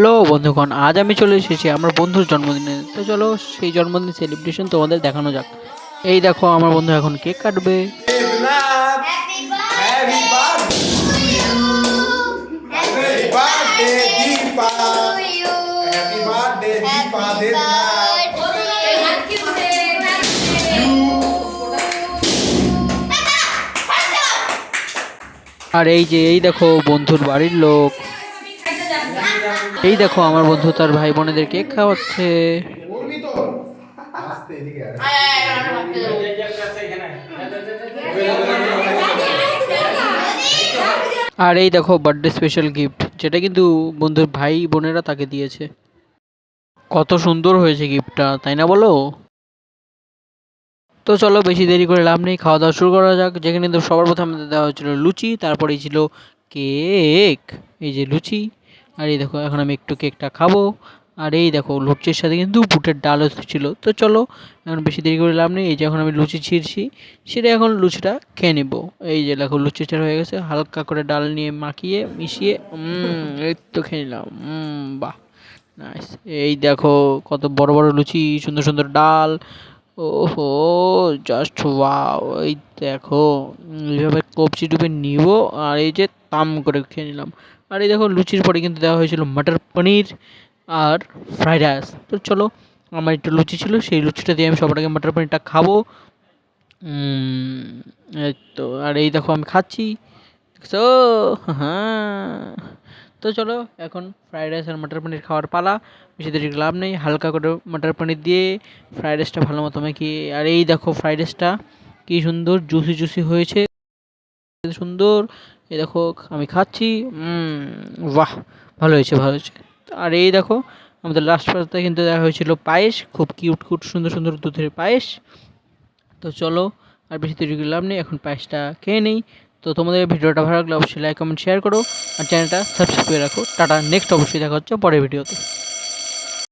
Hello বন্ধুগণ, আজ আমি চলে এসেছি আমার বন্ধুর জন্মদিনে। তো চলো সেই জন্মদিন সেলিব্রেশন তোমাদের দেখানো যাক। এই দেখো আমার বন্ধু এখন কেক কাটবে। Devanat, happy birthday to you. Happy birthday, Deepa. Happy birthday, Deepa. Devanat. আর এই দেখো বন্ধুর বাড়ির লোক। এই দেখো আমার বন্ধু তার ভাই বোনেদের কেক খাওয়াচ্ছে। আর এই দেখো বার্থডে স্পেশাল গিফট, যেটা কিন্তু বন্ধুর ভাই বোনেরা তাকে দিয়েছে। কত সুন্দর হয়েছে গিফটটা, তাই না বলো? তো চলো বেশি দেরি করে লাভ নেই, খাওয়া দাওয়া শুরু করা যাক। যেখানে কিন্তু সবার প্রথমে আমাদের দেওয়া হয়েছিল লুচি, তারপরেই ছিল কেক। এই যে লুচি, আর এই দেখো এখন আমি একটু কেকটা খাবো। আর এই দেখো লুচির সাথে কিন্তু বুটের ডালও ছিল। তো চলো এখন বেশি দেরি করে লাভ নেই, এই যে এখন আমি লুচি ছিঁড়ছি, সেটা এখন লুচিটা খেয়ে নেব। এই যে দেখো লুচিটা হয়ে গেছে, হালকা করে ডাল নিয়ে মাখিয়ে মিশিয়ে এই তো খেয়ে নিলাম। বাহ, নাইস। এই দেখো কত বড় বড় লুচি, সুন্দর সুন্দর ডাল। ওহো, জাস্ট ওয়াও! এই দেখো এইভাবে কবজি ডুবে নিব, আর এই যে তাম করে খেয়ে নিলাম। আর এই দেখো লুচির পরে কিন্তু দেওয়া হয়েছিল মটর পনির আর ফ্রাইড রাইস। তো চলো আমার একটু লুচি ছিল, সেই লুচিটা দিয়ে আমি সবার আগে মটর পনিরটা খাবো। এই তো, আর এই দেখো আমি খাচ্ছি, দেখছো? হ্যাঁ। তো চলো এখন ফ্রাইড রাইস আর মটর পনির খাওয়ার পালা। বেশি দেরি লাভ নেই, হালকা করে মটর পনির দিয়ে ফ্রাইড রাইসটা ভালো মতো মেখে। আর এই দেখো ফ্রাইড রাইসটা কি সুন্দর জুসি জুসি হয়েছে, সুন্দর। এই দেখো আমি খাচ্ছি, বাহ, ভালো হয়েছে ভালো হয়েছে। আর এই দেখো আমাদের লাস্ট পাতায় কিন্তু দেওয়া হয়েছিল পায়েস, খুব কিউট কিউট সুন্দর সুন্দর দুধের পায়েস। তো চলো আর বেশি দেরি করে লাভ নেই, এখন পায়েসটা খেয়ে নেই। তো তোমাদের ভিডিওটা ভালো লাগলে অবশ্যই লাইক কমেন্ট শেয়ার করো, আর চ্যানেলটা সাবস্ক্রাইব করে রাখো। টাটা, নেক্সট অবশ্যই দেখা হচ্ছে পরের ভিডিওতে।